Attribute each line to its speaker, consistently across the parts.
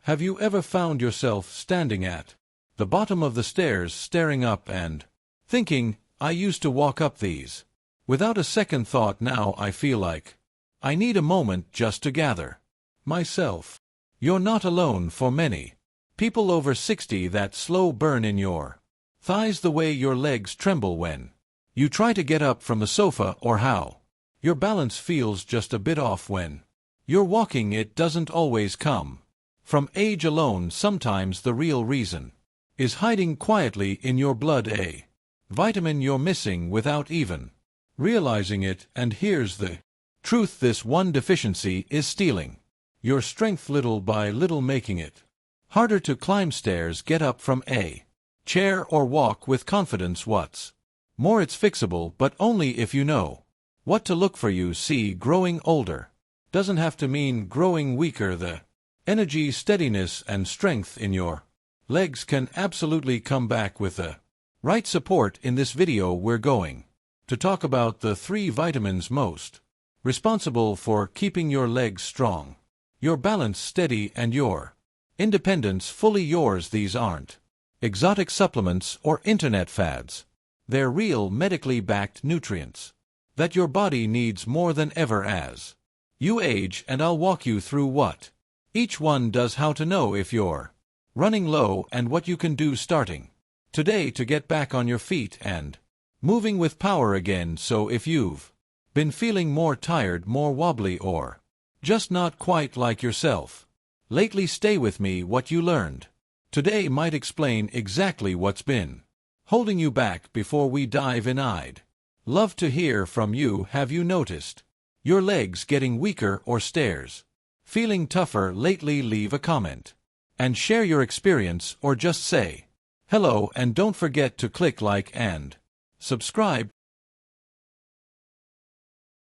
Speaker 1: Have you ever found yourself standing at the bottom of the stairs staring up and thinking, I used to walk up these without a second thought, now I feel like I need a moment just to gather myself? You're not alone. For many people over 60, that slow burn in your thighs, the way your legs tremble when you try to get up from the sofa, or how your balance feels just a bit off when you're walking, it doesn't always come from age alone. Sometimes the real reason is hiding quietly in your blood, a vitamin you're missing without even realizing it. And here's the truth: this one deficiency is stealing your strength little by little, making it harder to climb stairs, get up from a chair, or walk with confidence. What's more, it's fixable, but only if you know what to look for. You see, growing older doesn't have to mean growing weaker. The energy, steadiness, and strength in your legs can absolutely come back with the right support. In this video, we're going to talk about the 3 vitamins most responsible for keeping your legs strong, your balance steady, and your independence fully yours. These aren't exotic supplements or internet fads. They're real, medically backed nutrients that your body needs more than ever as you age, and I'll walk you through what each one does, how to know if you're running low, and what you can do starting today to get back on your feet and moving with power again. So if you've been feeling more tired, more wobbly, or just not quite like yourself lately, stay with me. What you learned today might explain exactly what's been holding you back. Before we dive in, I'd love to hear from you. Have you noticed your legs getting weaker or stairs feeling tougher lately? Leave a comment and share your experience, or just say hello, and don't forget to click like and subscribe,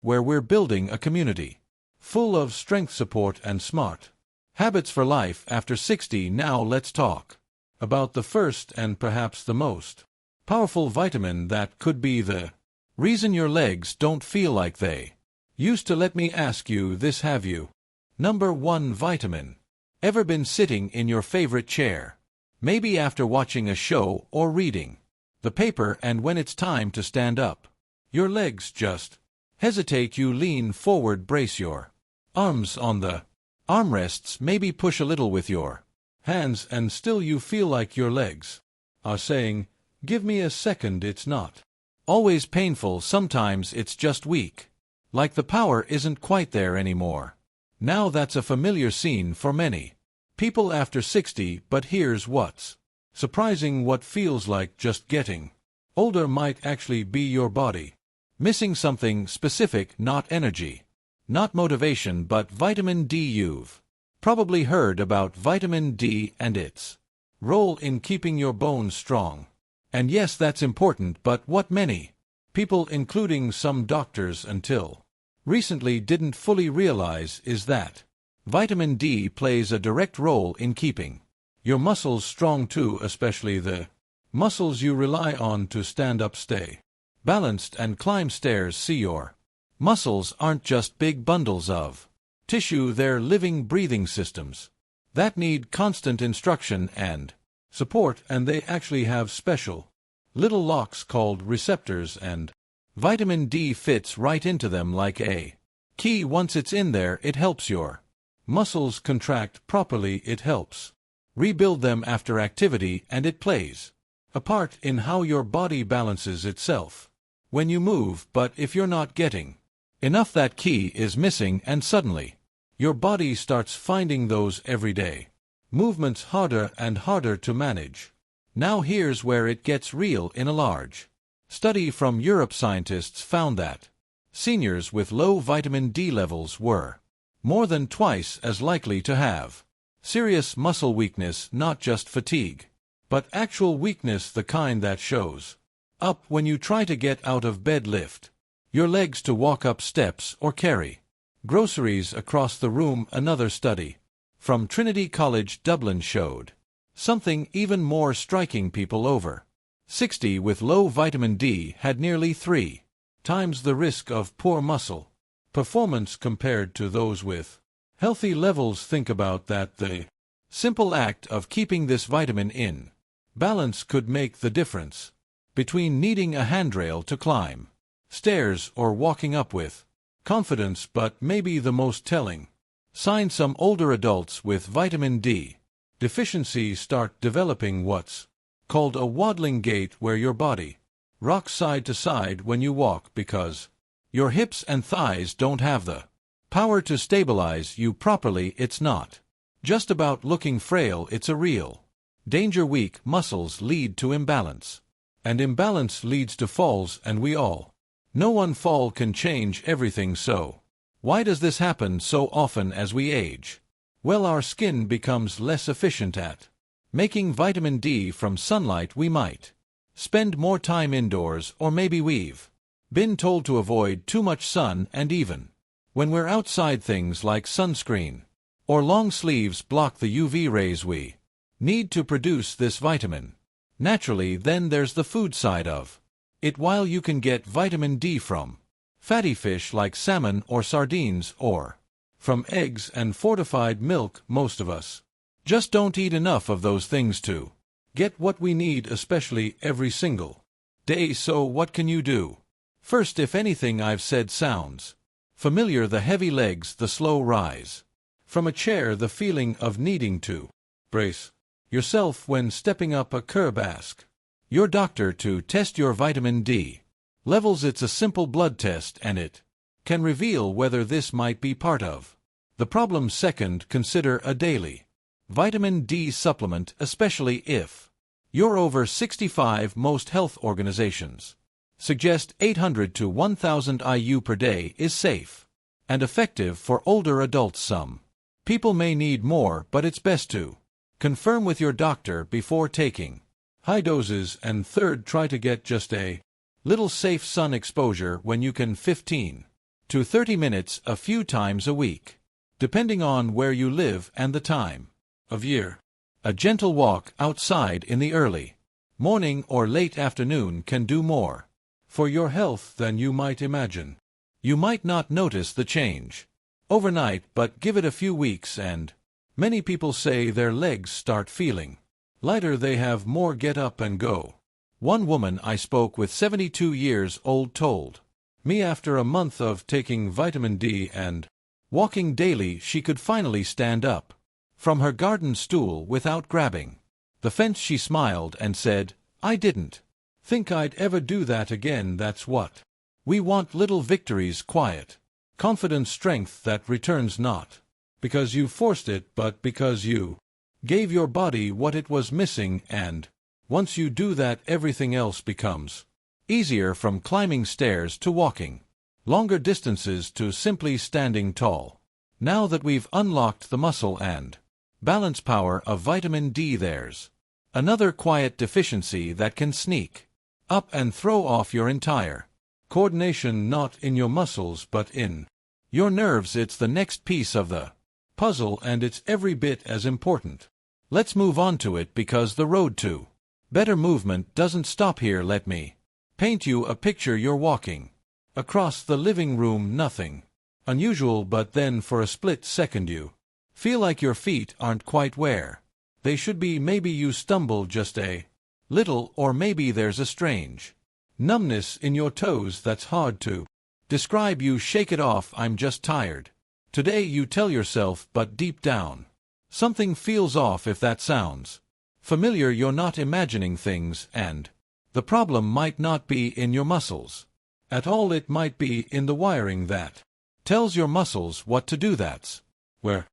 Speaker 1: where we're building a community full of strength, support, and smart habits for life after 60. Now let's talk about the first and perhaps the most powerful vitamin that could be the reason your legs don't feel like they used to. Let me ask you this: have you, number 1 vitamin, ever been sitting in your favorite chair, maybe after watching a show or reading the paper, and when it's time to stand up, your legs just hesitate? You lean forward, brace your arms on the armrests, maybe push a little with your hands, and still you feel like your legs are saying, give me a second. It's not always painful, sometimes it's just weak, like the power isn't quite there anymore. Now that's a familiar scene for many people after 60, but here's what's surprising: what feels like just getting older might actually be your body missing something specific. Not energy, not motivation, but vitamin D. You've probably heard about vitamin D and its role in keeping your bones strong. And yes, that's important, but what many people, including some doctors until recently, didn't fully realize is that vitamin D plays a direct role in keeping your muscles strong too, especially the muscles you rely on to stand up, stay balanced, and climb stairs. See, your muscles aren't just big bundles of tissue, they're living, breathing systems that need constant instruction and support, and they actually have special little locks called receptors, and vitamin D fits right into them like a key. Once it's in there, it helps your muscles contract properly, it helps rebuild them after activity, and it plays a part in how your body balances itself when you move. But if you're not getting enough, that key is missing, and suddenly your body starts finding those everyday movements harder and harder to manage. Now here's where it gets real. In a large study from Europe, scientists found that seniors with low vitamin D levels were more than twice as likely to have serious muscle weakness, not just fatigue, but actual weakness, the kind that shows up when you try to get out of bed, lift your legs to walk up steps, or carry groceries across the room. Another study from Trinity College, Dublin, showed something even more striking: people over 60 with low vitamin D had nearly 3 times the risk of poor muscle performance compared to those with healthy levels. Think about that. The Simple act of keeping this vitamin in balance could make the difference between needing a handrail to climb stairs or walking up with confidence. But maybe the most telling sign: some older adults with vitamin D deficiency start developing what's called a waddling gait, where your body rocks side to side when you walk because your hips and thighs don't have the power to stabilize you properly. It's not just about looking frail, it's a real danger. Weak muscles lead to imbalance, and imbalance leads to falls, and we all know one fall can change everything. So, why does this happen so often as we age? Well, our skin becomes less efficient at making vitamin D from sunlight. We might spend more time indoors, or maybe we've been told to avoid too much sun, and even when we're outside, things like sunscreen or long sleeves block the UV rays. We need to produce this vitamin naturally. Then there's the food side of it. While you can get vitamin D from fatty fish like salmon or sardines, or from eggs and fortified milk, most of us just don't eat enough of those things to get what we need, especially every single day. So what can you do? First, if anything I've said sounds familiar, the heavy legs, the slow rise from a chair, the feeling of needing to brace yourself when stepping up a curb, ask your doctor to test your vitamin D levels. It's a simple blood test, and it can reveal whether this might be part of the problem. Second, consider a daily vitamin D supplement, especially if you're over 65. Most health organizations suggest 800 to 1,000 IU per day is safe and effective for older adults. Some people may need more, but it's best to confirm with your doctor before taking high doses. And third, try to get just a little safe sun exposure when you can, 15 to 30 minutes a few times a week, depending on where you live and the time of year. A gentle walk outside in the early morning or late afternoon can do more for your health than you might imagine. You might not notice the change overnight, but give it a few weeks and many people say their legs start feeling lighter. They have more get up and go. One woman I spoke with, 72 years old, told me after a month of taking vitamin D and walking daily, she could finally stand up from her garden stool without grabbing the fence. She smiled and said, "I didn't think I'd ever do that again." That's what we want: little victories, quiet confidence, strength that returns not because you forced it, but because you gave your body what it was missing. And once you do that, everything else becomes easier, from climbing stairs to walking longer distances to simply standing tall. Now that we've unlocked the muscle and balance power of vitamin D, there's another quiet deficiency that can sneak up and throw off your entire coordination, not in your muscles but in your nerves. It's the next piece of the puzzle, and it's every bit as important. Let's move on to it, because the road to better movement doesn't stop here. Let me paint you a picture. You're walking across the living room, nothing unusual, but then for a split second you feel like your feet aren't quite where they should be. Maybe you stumble just a little, or maybe there's a strange numbness in your toes that's hard to describe. You shake it off. "I'm just tired today," you tell yourself, but deep down something feels off. If that sounds familiar, you're not imagining things, and the problem might not be in your muscles at all. It might be in the wiring that tells your muscles what to do. That's where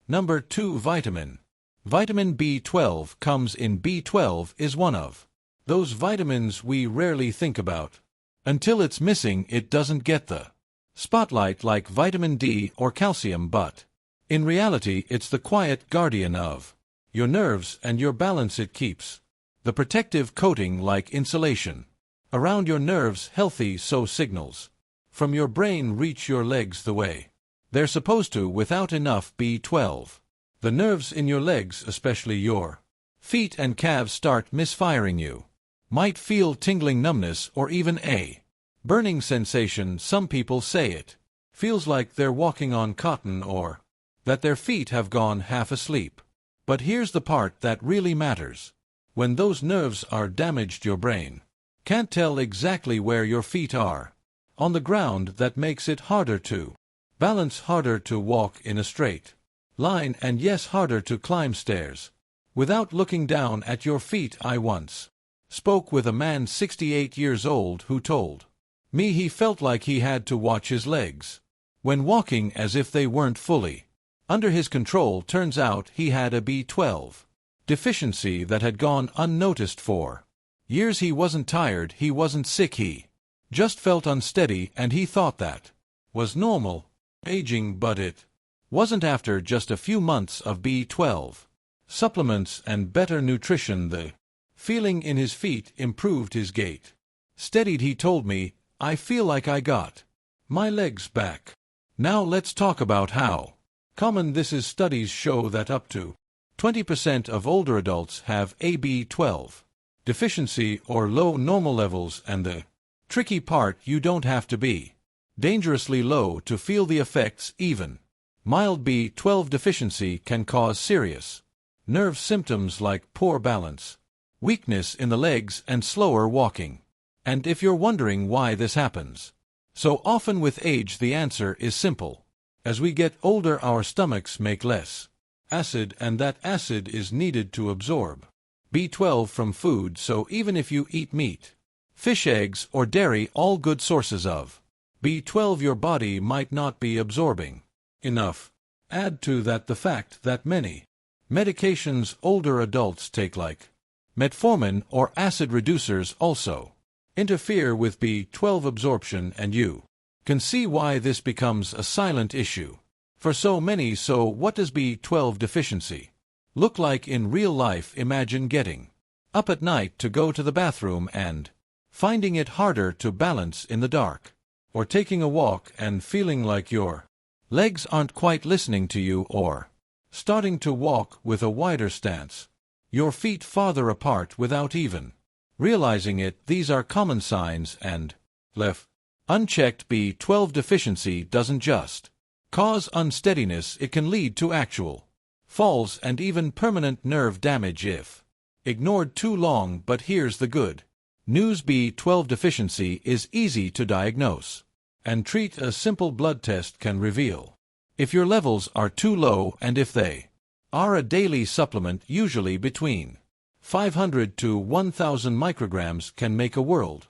Speaker 1: number 2, vitamin B12 comes in. B12 is one of those vitamins we rarely think about. Until it's missing, it doesn't get the spotlight like vitamin D or calcium, but in reality it's the quiet guardian of your nerves and your balance. It keeps the protective coating, like insulation, around your nerves healthy, so signals from your brain reach your legs the way they're supposed to. Without enough B12, the nerves in your legs, especially your feet and calves, start misfiring. You might feel tingling, numbness, or even a burning sensation. Some people say it feels like they're walking on cotton, or that their feet have gone half asleep. But here's the part that really matters. When those nerves are damaged, your brain can't tell exactly where your feet are on the ground. That makes it harder to balance, harder to walk in a straight line, and yes, harder to climb stairs without looking down at your feet. I once spoke with a man 68 years old who told me he felt like he had to watch his legs when walking as if they weren't fully under his control. Turns out he had a B12 deficiency that had gone unnoticed for years. He wasn't tired, he wasn't sick, he just felt unsteady, and he thought that was normal aging, but it wasn't. After just a few months of B12 supplements and better nutrition, the feeling in his feet improved, his gait steadied. He told me, "I feel like I got my legs back." Now let's talk about how common this is. Studies show that up to 20% of older adults have a B12 deficiency or low normal levels, and the tricky part, you don't have to be dangerously low to feel the effects. Even mild B12 deficiency can cause serious nerve symptoms like poor balance, weakness in the legs, and slower walking. And if you're wondering why this happens so often with age, the answer is simple. As we get older, our stomachs make less acid, and that acid is needed to absorb B12 from food. So even if you eat meat, fish, eggs, or dairy, all good sources of B12, your body might not be absorbing enough. Add to that the fact that many medications older adults take, like metformin or acid reducers, also interfere with B12 absorption, and you can see why this becomes a silent issue for so many. So what does B12 deficiency look like in real life? Imagine getting up at night to go to the bathroom and finding it harder to balance in the dark, or taking a walk and feeling like your legs aren't quite listening to you, or starting to walk with a wider stance, your feet farther apart without even realizing it. These are common signs, and left unchecked, B12 deficiency doesn't just cause unsteadiness, it can lead to actual falls and even permanent nerve damage if ignored too long. But here's the good news: B12 deficiency is easy to diagnose and treat. A simple blood test can reveal if your levels are too low, and if they are, a daily supplement, usually between 500 to 1,000 micrograms, can make a world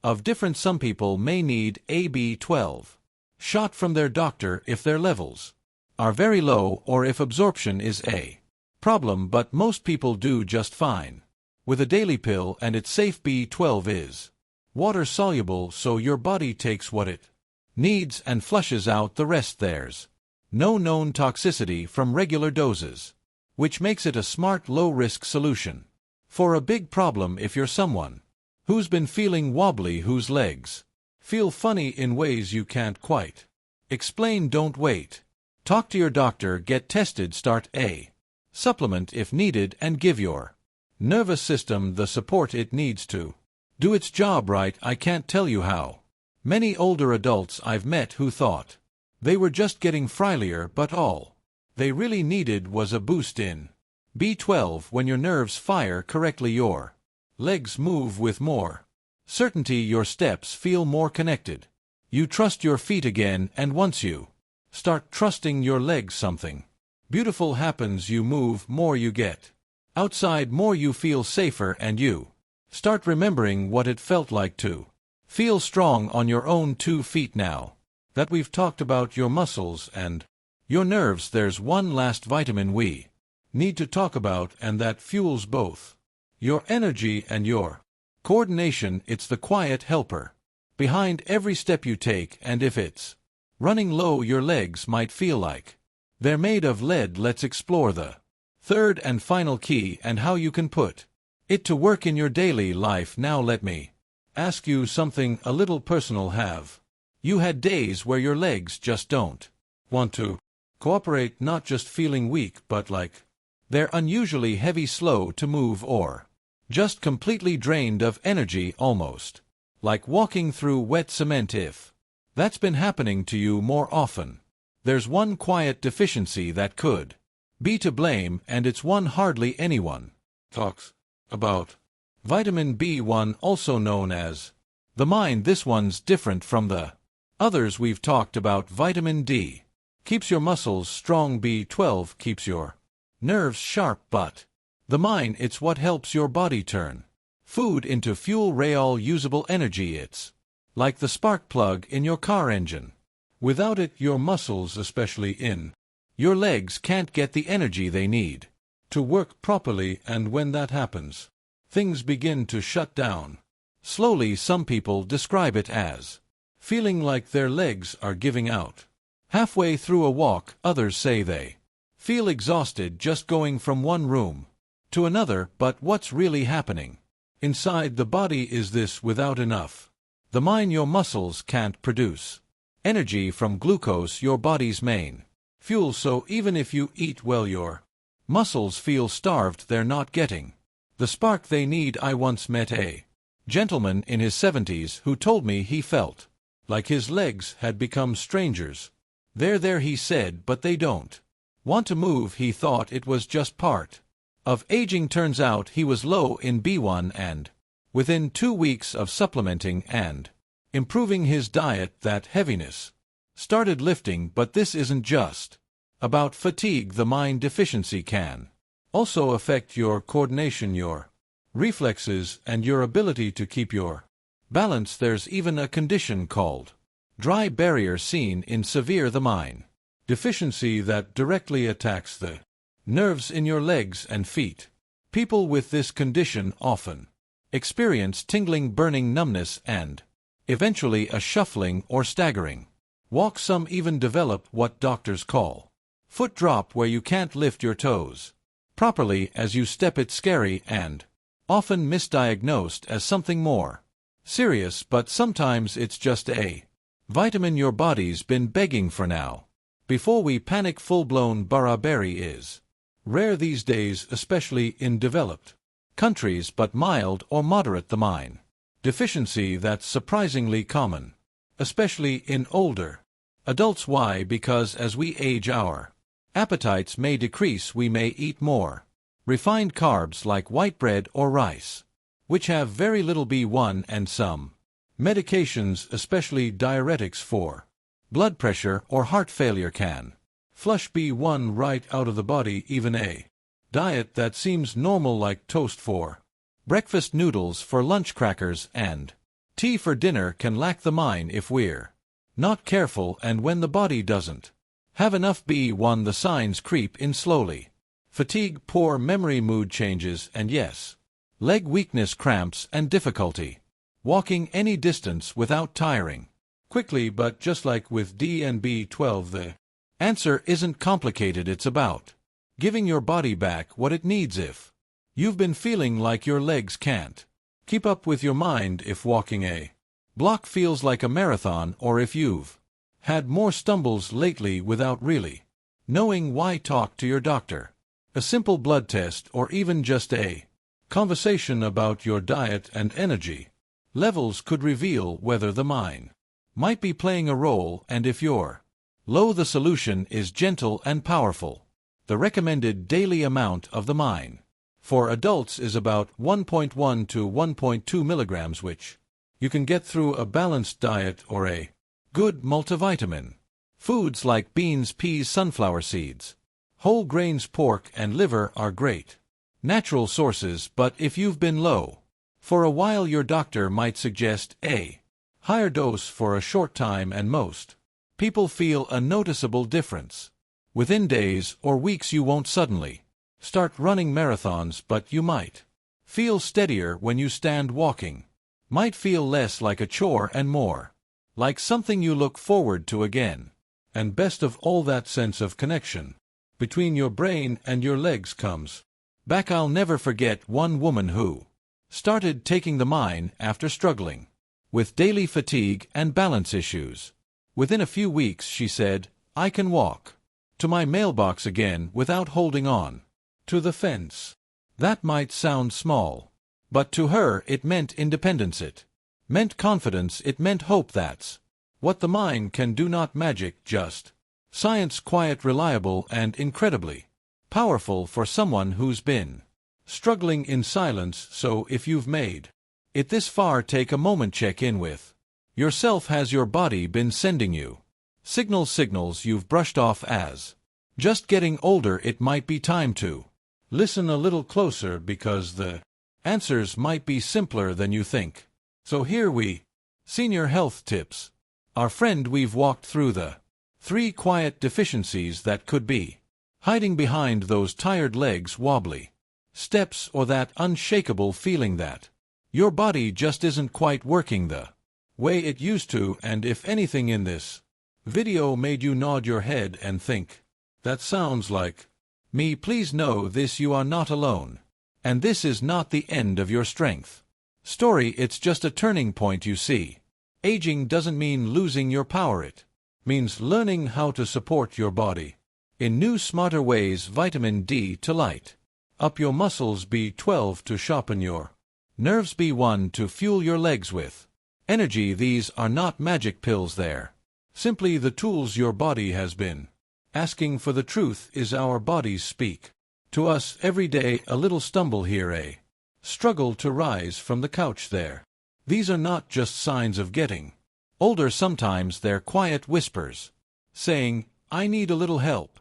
Speaker 1: of difference. Some people may need a B12 shot from their doctor if their levels are very low or if absorption is a problem, but most people do just fine with a daily pill, and it's safe. B12 is water-soluble, so your body takes what it needs and flushes out the rest. There's no known toxicity from regular doses, which makes it a smart, low-risk solution for a big problem. If you're someone who's been feeling wobbly, whose legs feel funny in ways you can't quite explain, don't wait. Talk to your doctor, get tested, start a supplement if needed, and give your nervous system the support it needs to do its job right. I can't tell you how many older adults I've met who thought they were just getting frilier, but all they really needed was a boost in B12. When your nerves fire correctly, your legs move with more certainty, your steps feel more connected, you trust your feet again, and once you start trusting your legs, something beautiful happens. You move more, you get outside more, you feel safer, and you start remembering what it felt like to feel strong on your own 2 feet. Now that we've talked about your muscles and your nerves, there's one last vitamin we need to talk about, and that fuels both your energy and your coordination. It's the quiet helper behind every step you take, and if it's running low, your legs might feel like they're made of lead. Let's explore the third and final key and how you can put it to work in your daily life. Now let me ask you something a little personal. Have you had days where your legs just don't want to cooperate, not just feeling weak, but like they're unusually heavy, slow to move, or just completely drained of energy, almost like walking through wet cement? If that's been happening to you more often, there's one quiet deficiency that could be to blame, and it's one hardly anyone talks about. Vitamin B1, also known as the mind. This one's different from the others we've talked about. Vitamin D keeps your muscles strong. B12 keeps your nerves sharp, but the mind, it's what helps your body turn food into fuel, real usable energy. It's like the spark plug in your car engine. Without it, your muscles, especially in your legs, can't get the energy they need to work properly, and when that happens, things begin to shut down. Slowly, some people describe it as feeling like their legs are giving out halfway through a walk. Others say they feel exhausted just going from one room to another. But what's really happening inside the body is this: without enough the mind, your muscles can't produce energy from glucose, your body's main fuel. So even if you eat well, your muscles feel starved. They're not getting the spark they need. I once met a gentleman in his 70s who told me he felt like his legs had become strangers. They're there, he said, but they don't want to move. He thought it was just part of aging. Turns out he was low in B1, and within 2 weeks of supplementing and improving his diet, that heaviness started lifting. But this isn't just about fatigue. The mind deficiency can also affect your coordination, your reflexes, and your ability to keep your balance. There's even a condition called dry barrier seen in severe the mind deficiency that directly attacks the nerves in your legs and feet. People with this condition often experience tingling, burning, numbness, and eventually a shuffling or staggering walk. Some even develop what doctors call foot drop, where you can't lift your toes properly as you step. It's scary and often misdiagnosed as something more serious, but sometimes it's just a vitamin your body's been begging for. Now, before we panic, full-blown beriberi is rare these days, especially in developed countries, but mild or moderate the mind deficiency, that's surprisingly common, especially in older adults. Why? Because as we age, our appetites may decrease. We may eat more refined carbs like white bread or rice, which have very little B1, and some medications, especially diuretics for blood pressure or heart failure, can flush B1 right out of the body. Even a diet that seems normal, like toast for breakfast, noodles for lunch, crackers, and tea for dinner, can lack the mind if we're not careful. And when the body doesn't have enough B1, the signs creep in slowly: fatigue, poor memory, mood changes, and yes, leg weakness, cramps, and difficulty walking any distance without tiring quickly. But just like with D and B12, the answer isn't complicated. It's about giving your body back what it needs. If you've been feeling like your legs can't keep up with your mind, if walking a block feels like a marathon, or if you've had more stumbles lately without really knowing why, talk to your doctor. A simple blood test, or even just a conversation about your diet and energy levels, could reveal whether the mind might be playing a role. And if you're low, the solution is gentle and powerful. The recommended daily amount of the mind for adults is about 1.1 to 1.2 milligrams, which you can get through a balanced diet or a good multivitamin. Foods like beans, peas, sunflower seeds, whole grains, pork, and liver are great natural sources. But if you've been low for a while, your doctor might suggest a higher dose for a short time, and most people feel a noticeable difference within days or weeks. You won't suddenly start running marathons, but you might feel steadier when you stand walking, might feel less like a chore and more like something you look forward to again. And best of all, that sense of connection between your brain and your legs comes back. I'll never forget one woman who started taking the mind after struggling with daily fatigue and balance issues. Within a few weeks, she said, "I can walk to my mailbox again without holding on to the fence." That might sound small, but to her it meant independence. It meant confidence. It meant hope. That's what the mind can do, not magic, just science, quiet, reliable, and incredibly Powerful for someone who's been struggling in silence, so if you've made it this far, take a moment, check in with yourself. Has your body been sending you signals you've brushed off as just getting older? It might be time to listen a little closer, because the answers might be simpler than you think. So here we senior health tips. Our friend, we've walked through the 3 quiet deficiencies that could be hiding behind those tired legs, wobbly steps, or that unshakable feeling that your body just isn't quite working the way it used to. And if anything in this video made you nod your head and think, that sounds like me, please know this: you are not alone. And this is not the end of your strength story, it's just a turning point. You see, aging doesn't mean losing your power, it means learning how to support your body in new, smarter ways. Vitamin D to light up your muscles, B12 to sharpen your nerves, B1 to fuel your legs with energy. These are not magic pills, they're simply the tools your body has been asking for. The truth is, our bodies speak to us every day. A little stumble here, a struggle to rise from the couch there. These are not just signs of getting older. Sometimes they're quiet whispers saying, I need a little help.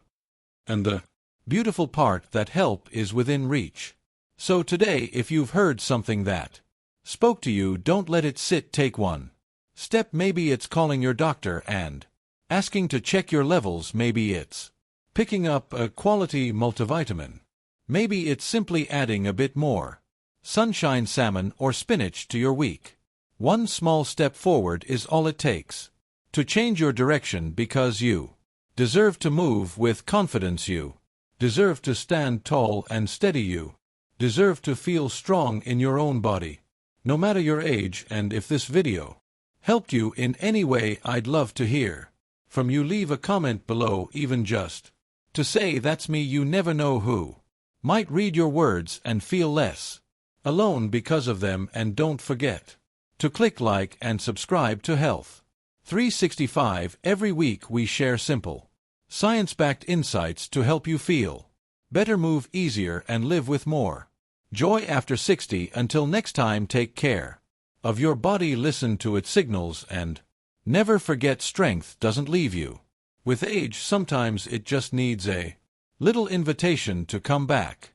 Speaker 1: And the beautiful part, that help is within reach. So today, if you've heard something that spoke to you, don't let it sit. Take one step. Maybe it's calling your doctor and asking to check your levels. Maybe it's picking up a quality multivitamin. Maybe it's simply adding a bit more sunshine, salmon, or spinach to your week. One small step forward is all it takes to change your direction, because you deserve to move with confidence. You deserve to stand tall and steady. You deserve to feel strong in your own body, no matter your age. And if this video helped you in any way, I'd love to hear from you. Leave a comment below, even just to say, that's me. You never know who might read your words and feel less alone because of them. And don't forget to click like and subscribe to Health 365. Every week we share simple, science-backed insights to help you feel better, move easier, and live with more joy after 60. Until next time, take care of your body, listen to its signals, and never forget, strength doesn't leave you with age. Sometimes it just needs a little invitation to come back.